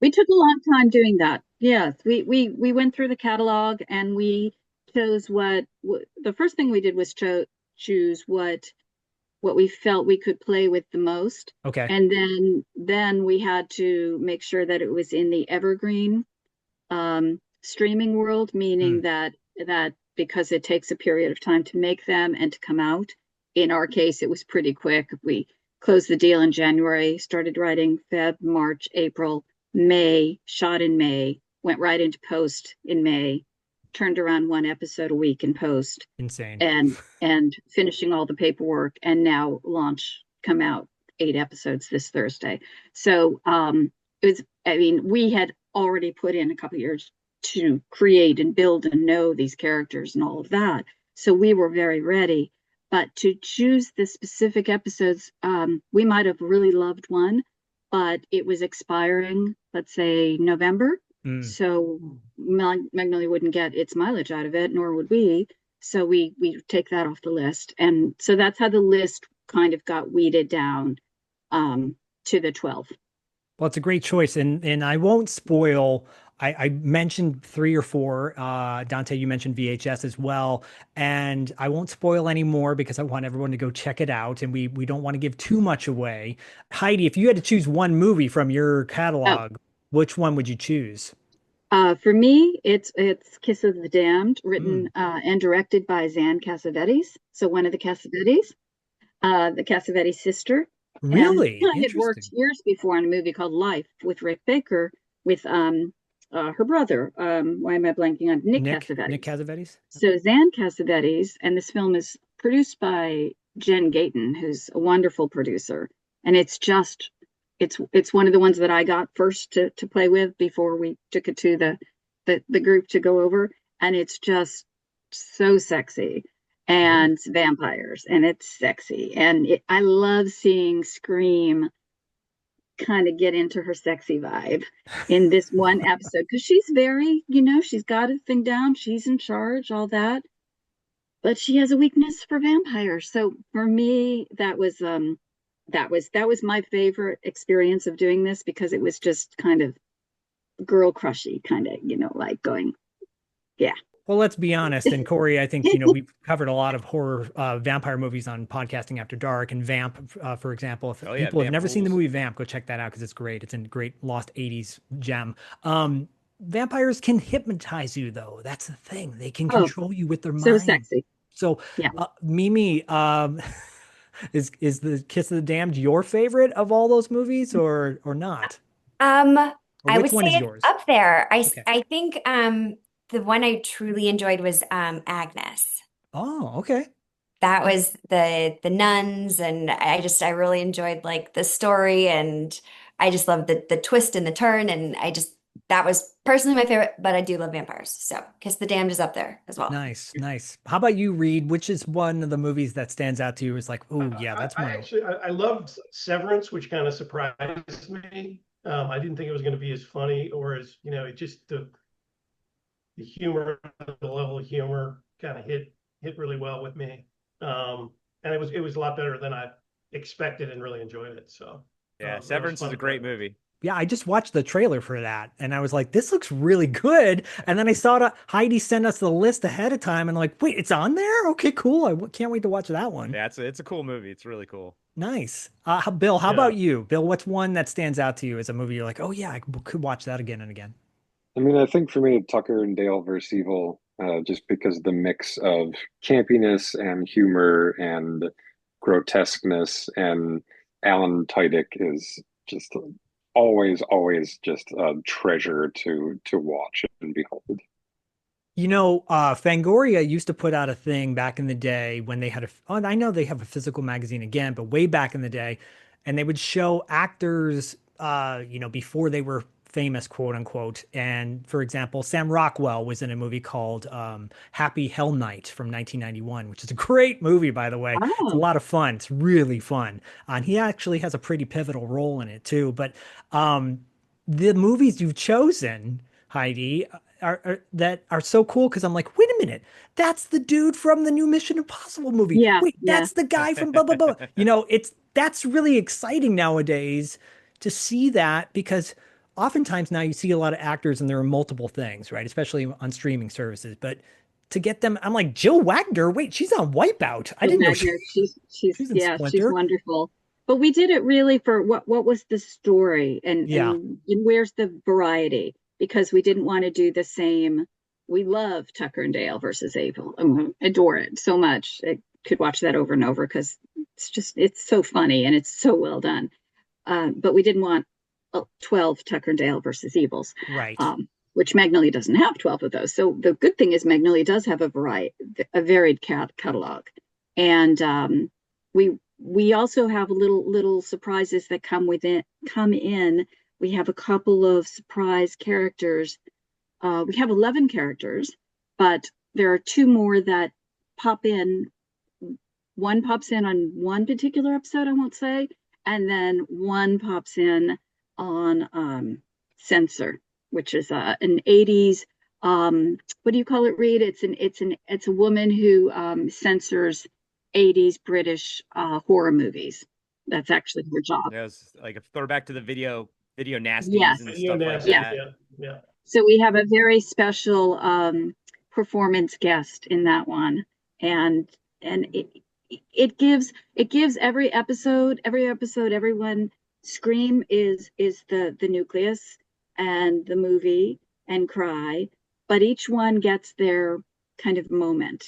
We took a long time doing that. Yes, we went through the catalog and we chose the first thing we did was choose what we felt we could play with the most. Okay. And then we had to make sure that it was in the evergreen streaming world, meaning that because it takes a period of time to make them and to come out. In our case, it was pretty quick. We closed the deal in January, started writing Feb, March, April, May, shot in May, went right into post in May, turned around 1 episode a week in post. Insane. And finishing all the paperwork, and now come out 8 episodes this Thursday. So we had already put in a couple of years to create and build and know these characters and all of that. So we were very ready. But to choose the specific episodes, we might have really loved one, but it was expiring, let's say November. So Magnolia wouldn't get its mileage out of it, nor would we. So we take that off the list. And so that's how the list kind of got weeded down to the 12. Well, it's a great choice. And I won't spoil. I mentioned 3 or 4. Donte, you mentioned VHS as well. And I won't spoil any more because I want everyone to go check it out. And we don't want to give too much away. Heidi, if you had to choose one movie from your catalog, which one would you choose? For me, it's Kiss of the Damned, written and directed by Zan Cassavetes. So one of the Cassavetes, the Cassavetes sister. Really? And I had worked years before on a movie called Life with Rick Baker with her brother. Why am I blanking on Nick Cassavetes? Nick Cassavetes. So Zan Cassavetes, and this film is produced by Jen Gayton, who's a wonderful producer, and it's one of the ones that I got first to play with before we took it to the group to go over, and it's just so sexy. And vampires, and it's sexy, and I love seeing Scream kind of get into her sexy vibe in this one episode, because she's very, she's got a thing down, she's in charge, all that. but she has a weakness for vampires. So for me, that was my favorite experience of doing this, because it was just kind of girl crushy, kind of, like going, yeah. Well, let's be honest. And Corey, I think, we've covered a lot of horror vampire movies on Podcasting After Dark, and Vamp, for example. If people have never seen the movie Vamp, go check that out because it's great. It's a great lost 80s gem. Vampires can hypnotize you, though. That's the thing. They can control you with their mind. So sexy. So, yeah. Mimi, is The Kiss of the Damned your favorite of all those movies, or not? I would one say is it's yours? up there. I think the one I truly enjoyed was Agnes. Oh, okay. That was the nuns, and I really enjoyed like the story, and I just loved the twist and the turn, and that was personally my favorite, but I do love vampires. So Kiss the Damned is up there as well. Nice, nice. How about you, Reed? Which is one of the movies that stands out to you as like, oh yeah, that's mine. I loved Severance, which kind of surprised me. I didn't think it was going to be as funny, or as, it just the humor, the level of humor kind of hit really well with me. And it was a lot better than I expected, and really enjoyed it. So yeah, Severance is a great movie. Yeah, I just watched the trailer for that, and I was like, this looks really good. And then I saw Heidi send us the list ahead of time, and I'm like, wait, it's on there? Okay, cool. I can't wait to watch that one. Yeah, it's a cool movie. It's really cool. Nice. Bill, how about you? Bill, what's one that stands out to you as a movie you're like, oh yeah, I could watch that again and again? I mean, I think for me, Tucker and Dale versus Evil, just because the mix of campiness and humor and grotesqueness, and Alan Tudyk is just always just a treasure to watch and behold. Fangoria used to put out a thing back in the day when they had I know they have a physical magazine again, but way back in the day, and they would show actors, before they were famous, quote unquote. And for example, Sam Rockwell was in a movie called Happy Hell Night from 1991, which is a great movie, by the way. Oh. It's a lot of fun. It's really fun. And he actually has a pretty pivotal role in it too. But the movies you've chosen, Heidi, are so cool, because I'm like, wait a minute, that's the dude from the new Mission Impossible movie. Yeah, wait, that's the guy from blah blah blah. That's really exciting nowadays to see that, because oftentimes now you see a lot of actors and there are multiple things, right? Especially on streaming services. But to get them, I'm like, Jill Wagner, wait, she's on Wipeout. I didn't know she's wonderful. But we did it really for what was the story, and where's the variety? Because we didn't want to do the same. We love Tucker and Dale versus Evil. I adore it so much. I could watch that over and over, because it's so funny and it's so well done. But we didn't want 12 Tucker and Dale versus Evils, right? Which Magnolia doesn't have 12 of those. So the good thing is Magnolia does have a varied catalog, and we also have little surprises that come in. We have a couple of surprise characters. We have 11 characters, but there are 2 more that pop in. One pops in on one particular episode, I won't say, and then one pops in on Censor, which is an 80s. What do you call it, Reed? It's a woman who censors 80s British horror movies. That's actually her job. Yeah, it's like a throwback to the video nasties and stuff like that. Yeah. So we have a very special performance guest in that one, and it gives every episode, everyone. Scream is the nucleus, and the movie, and Cry, but each one gets their kind of moment,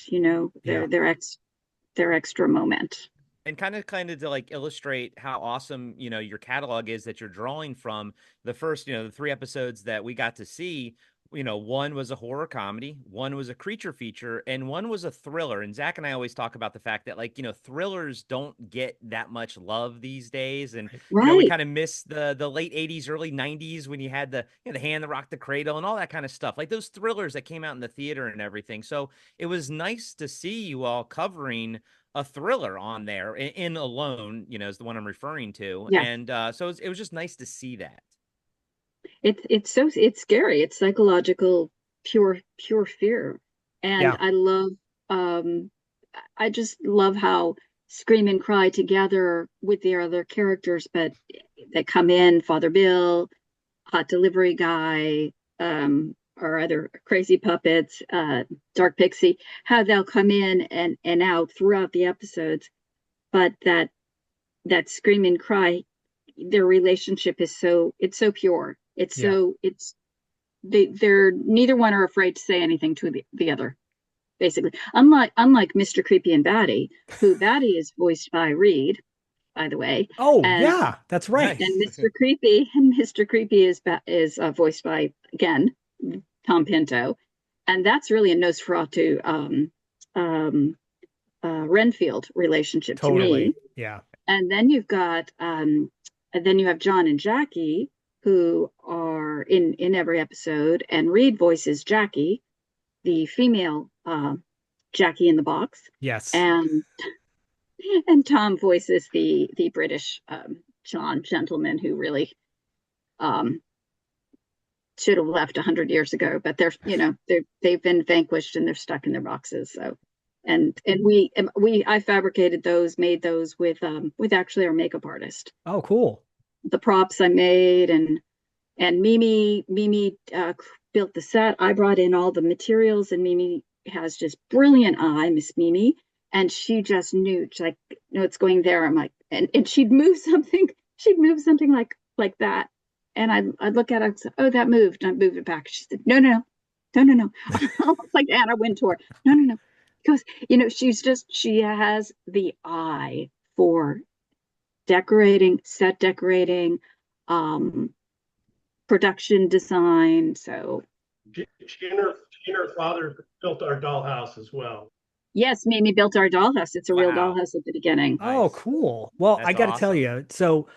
their extra moment. And kind of to like illustrate how awesome, your catalog is that you're drawing from. The first, the 3 episodes that we got to see, one was a horror comedy, one was a creature feature, and one was a thriller. And Zach and I always talk about the fact that, like, thrillers don't get that much love these days. And, we kind of miss the late 80s, early 90s when you had the Hand That Rocked the Cradle and all that kind of stuff, like those thrillers that came out in the theater and everything. So it was nice to see you all covering a thriller on there in Alone, is the one I'm referring to. Yeah. And so it was just nice to see that. It's scary. It's psychological, pure fear. And I love I just love how Scream and Cry together with the other characters, but that come in, Father Bill, Hot Delivery Guy, or other crazy puppets, Dark Pixie, how they'll come in and out throughout the episodes, but that Scream and Cry, their relationship is so pure. They're neither one are afraid to say anything to the other, basically. Unlike Mr. Creepy and Batty, who Batty is voiced by Reed, by the way. Oh, yeah, that's right. And Mr. Creepy is voiced by, again, Thom Pinto, and that's really a Nosferatu Renfield relationship to me. Yeah. And then you have John and Jackie, who are in every episode, and Reed voices Jackie, the female Jackie in the Box. Yes. And Tom voices the British John gentleman who really should have left 100 years ago, but they've been vanquished and they're stuck in their boxes. So, and I fabricated those, made those with actually our makeup artist. Oh, cool. The props I made, and Mimi built the set. I brought in all the materials, and Mimi has just brilliant eye, Miss Mimi, and she just knew, she's like, no, it's going there. I'm like, and she'd move something like that. And I'd look at it and say, oh, that moved. And I'd move it back. She said, no. Almost like Anna Wintour. No. Because, she has the eye for decorating, set decorating, production design. So she and her father built our dollhouse as well. Yes, Mimi built our dollhouse. It's a real dollhouse at the beginning. Oh, cool. Well, That's I got to tell awesome. you, so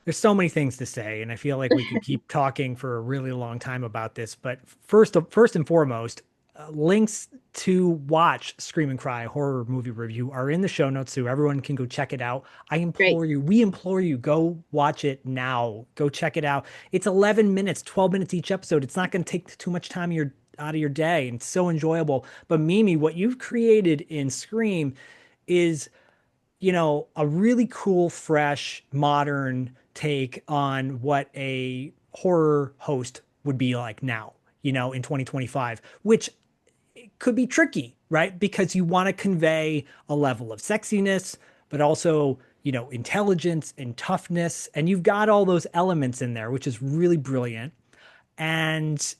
there's so many things to say, and I feel like we could keep talking for a really long time about this. But first and foremost, links to watch Scream and Cry horror movie review are in the show notes, so everyone can go check it out. We implore you, go watch it now. Go check it out. It's 11 minutes, 12 minutes each episode. It's not going to take too much time out of your day, and it's so enjoyable. But Mimi, what you've created in Scream is, a really cool, fresh, modern take on what a horror host would be like now, in 2025, which could be tricky, right? Because you want to convey a level of sexiness, but also, intelligence and toughness. And you've got all those elements in there, which is really brilliant. And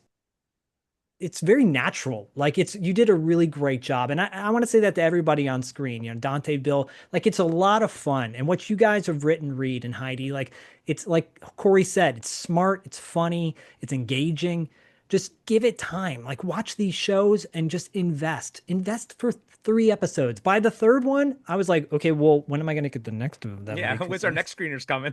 it's very natural. Like you did a really great job. And I want to say that to everybody on screen, Donte, Bill, like it's a lot of fun. And what you guys have written, Reed and Heidi, like it's like Corey said, it's smart, it's funny, it's engaging. Just give it time. Like watch these shows and just invest for 3 episodes. By the 3rd one, I was like, okay, well, when am I going to get the next of them? Yeah, when's our next screeners coming?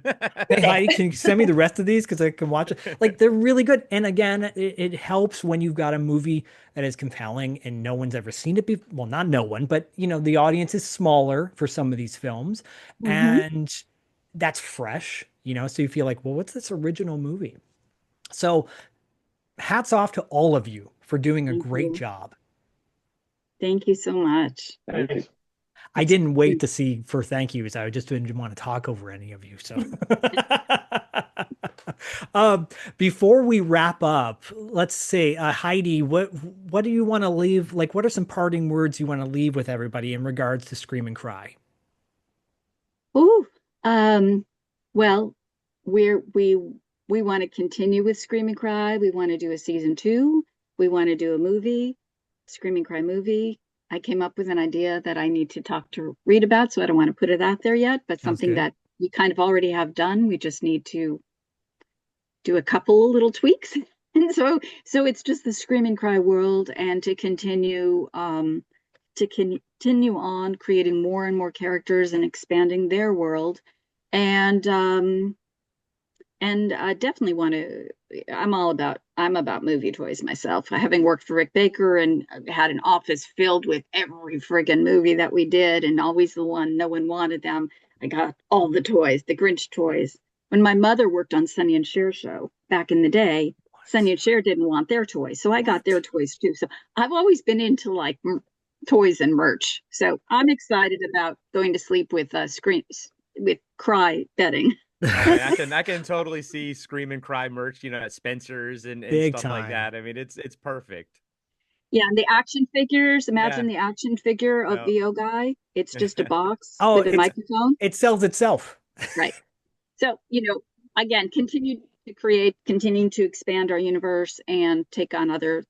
Hey, Heidi, can you send me the rest of these? Because I can watch it. Like, they're really good. And again, it helps when you've got a movie that is compelling and no one's ever seen it before. Well, not no one, but, the audience is smaller for some of these films. Mm-hmm. And that's fresh, so you feel like, well, what's this original movie? So hats off to all of you for doing a great job. Thank you so much. Thanks. I didn't wait to see for thank yous. I just didn't want to talk over any of you. So before we wrap up, let's see, Heidi, what do you want to leave? Like, what are some parting words you want to leave with everybody in regards to Scream and Cry? Well, we want to continue with Scream and Cry. We want to do a season 2. We want to do a movie, Scream and Cry movie. I came up with an idea that I need to talk to Reed about, so I don't want to put it out there yet, but something that we kind of already have done. We just need to do a couple little tweaks. And so it's just the Scream and Cry world, and to continue on creating more and more characters and expanding their world. And I definitely want to, I'm about movie toys myself. Having worked for Rick Baker and had an office filled with every friggin' movie that we did, and always the one no one wanted them, I got all the toys, the Grinch toys. When my mother worked on Sonny and Cher show back in the day, Sonny and Cher didn't want their toys, so I got their toys too. So I've always been into like toys and merch. So I'm excited about going to sleep with cry bedding. I can totally see Scream and Cry merch, at Spencer's and Big stuff like time. that. I mean, it's perfect. Yeah, and the action figures. Imagine the action figure of VO guy. It's just a box with a microphone. It sells itself. Right. So, again, continuing to expand our universe and take on other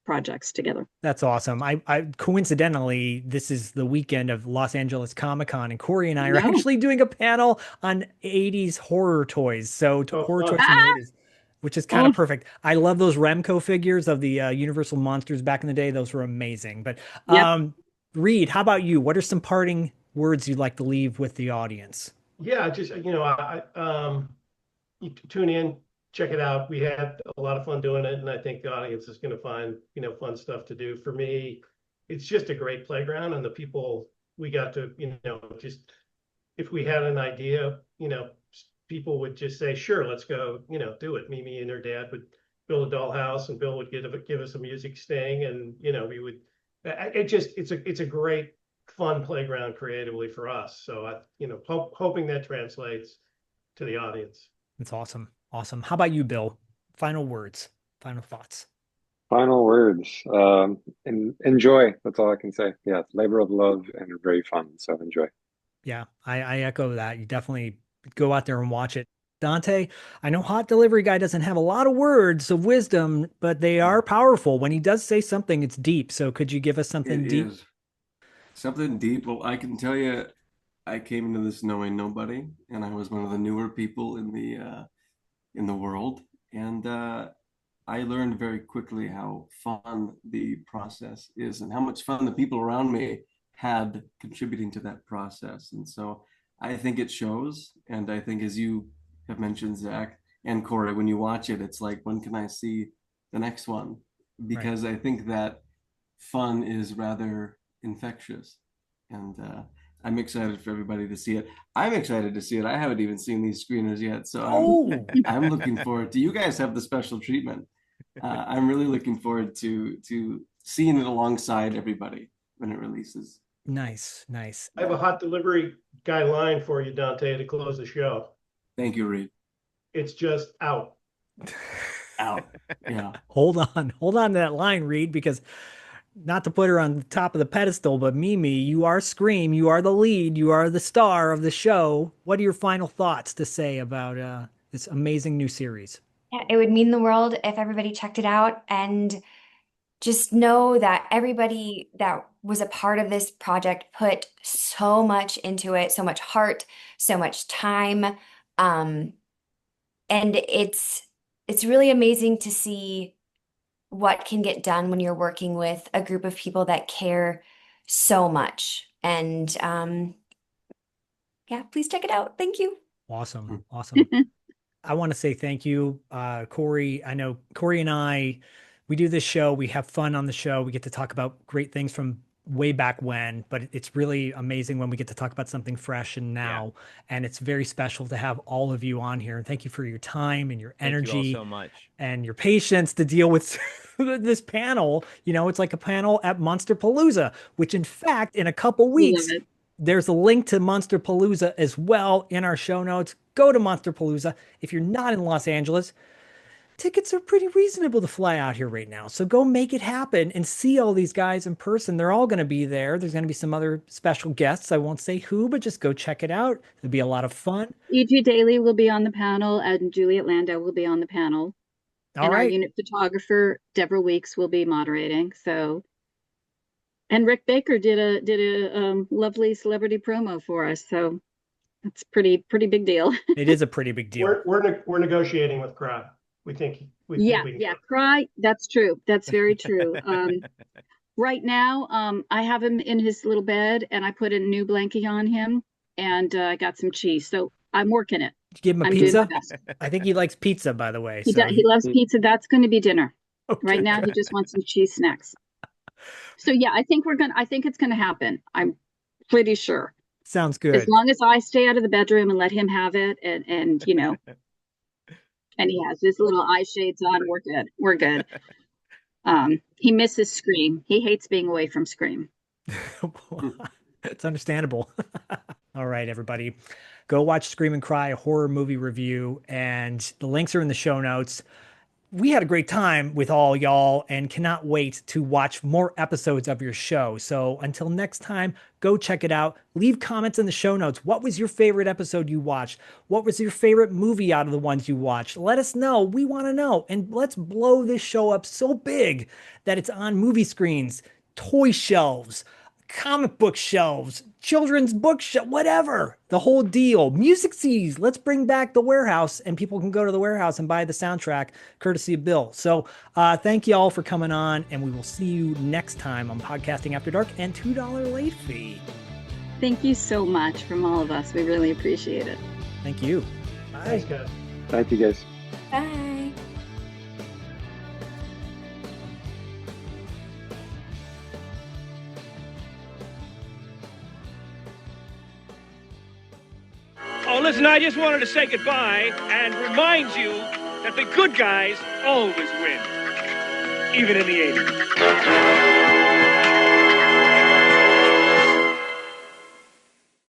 projects together. That's awesome. I coincidentally, this is the weekend of Los Angeles Comic-Con, and Corey and I are actually doing a panel on 80s horror toys. So horror toys from the 80s, which is kind of perfect. I love those Remco figures of the Universal monsters back in the day. Those were amazing. But Reed, how about you? What are some parting words you'd like to leave with the audience? Yeah, just, you tune in, check it out. We had a lot of fun doing it, and I think the audience is going to find, fun stuff to do. For me, it's just a great playground, and the people we got to, just, if we had an idea, people would just say, sure, let's go, do it. Mimi and her dad would build a dollhouse, and Bill would give us a music sting, and, we would, it's a great, fun playground creatively for us. So hoping that translates to the audience. That's awesome. Awesome. How about you, Bill? Final words, final thoughts. Final words. Enjoy. That's all I can say. Yeah, it's labor of love and very fun. So enjoy. Yeah, I echo that. You definitely go out there and watch it. Donte, I know Hot Delivery Guy doesn't have a lot of words of wisdom, but they are powerful. When he does say something, it's deep. So could you give us something deep? Something deep. Well, I can tell you, I came into this knowing nobody, and I was one of the newer people in the world, and I learned very quickly how fun the process is and how much fun the people around me had contributing to that process. And so I think it shows, and I think, as you have mentioned, Zach and Corey, when you watch it, it's like, when can I see the next one? Because I think that fun is rather infectious, and I'm excited for everybody to see it. I'm excited to see it. I haven't even seen these screeners yet, so I'm looking forward to. You guys have the special treatment. I'm really looking forward to seeing it alongside everybody when it releases. Nice. I have a Hot Delivery Guy line for you, Donte, to close the show. Thank you, Reed. It's just out. Out. Yeah. Hold on to that line, Reed, because not to put her on the top of the pedestal, but Mimi, you are Scream, you are the lead, you are the star of the show. What are your final thoughts to say about this amazing new series? Yeah, it would mean the world if everybody checked it out, and just know that everybody that was a part of this project put so much into it, so much heart, so much time. And it's really amazing to see what can get done when you're working with a group of people that care so much. And please check it out. Thank you. Awesome. I want to say thank you, Corey. I know Corey and I, we do this show. We have fun on the show. We get to talk about great things from way back when, but it's really amazing when we get to talk about something fresh and now. And it's very special to have all of you on here. And thank you for your time and your energy. Thank you all so much. And your patience to deal with this panel. It's like a panel at Monsterpalooza, which in fact, in a couple weeks, there's a link to Monsterpalooza as well in our show notes. Go to Monsterpalooza. If you're not in Los Angeles, tickets are pretty reasonable to fly out here right now. So go make it happen and see all these guys in person. They're all going to be there. There's going to be some other special guests. I won't say who, but just go check it out. It'll be a lot of fun. E.G. Daily will be on the panel, and Juliet Landau will be on the panel. Our unit photographer, Deborah Weeks, will be moderating. So, and Rick Baker did a lovely celebrity promo for us. So that's pretty big deal. It is a pretty big deal. We're negotiating with Cry. We think Cry. That's true. That's very true. Right now, I have him in his little bed, and I put a new blankie on him, and I got some cheese. So I'm working it. Did you give him a pizza? I think he likes pizza, by the way. He loves pizza. That's going to be dinner. Okay. Right now, he just wants some cheese snacks. So yeah, I think it's gonna happen. I'm pretty sure. Sounds good. As long as I stay out of the bedroom and let him have it, and and he has his little eye shades on, we're good. He misses Scream. He hates being away from Scream. It's understandable. All right, everybody. Go watch Scream and Cry, a horror movie review, and the links are in the show notes. We had a great time with all y'all and cannot wait to watch more episodes of your show. So until next time, go check it out. Leave comments in the show notes. What was your favorite episode you watched? What was your favorite movie out of the ones you watched? Let us know. We want to know. And let's blow this show up so big that it's on movie screens, toy shelves, comic book shelves, children's bookshelf, whatever, the whole deal. Music CDs. Let's bring back The Warehouse, and people can go to The Warehouse and buy the soundtrack courtesy of Bill. So thank you all for coming on, and we will see you next time on Podcasting After Dark and $2 late fee. Thank you so much from all of us. We really appreciate it. Thank you. Bye. Thanks, guys. Thank you, guys. Bye. Oh, listen, I just wanted to say goodbye and remind you that the good guys always win, even in the 80s.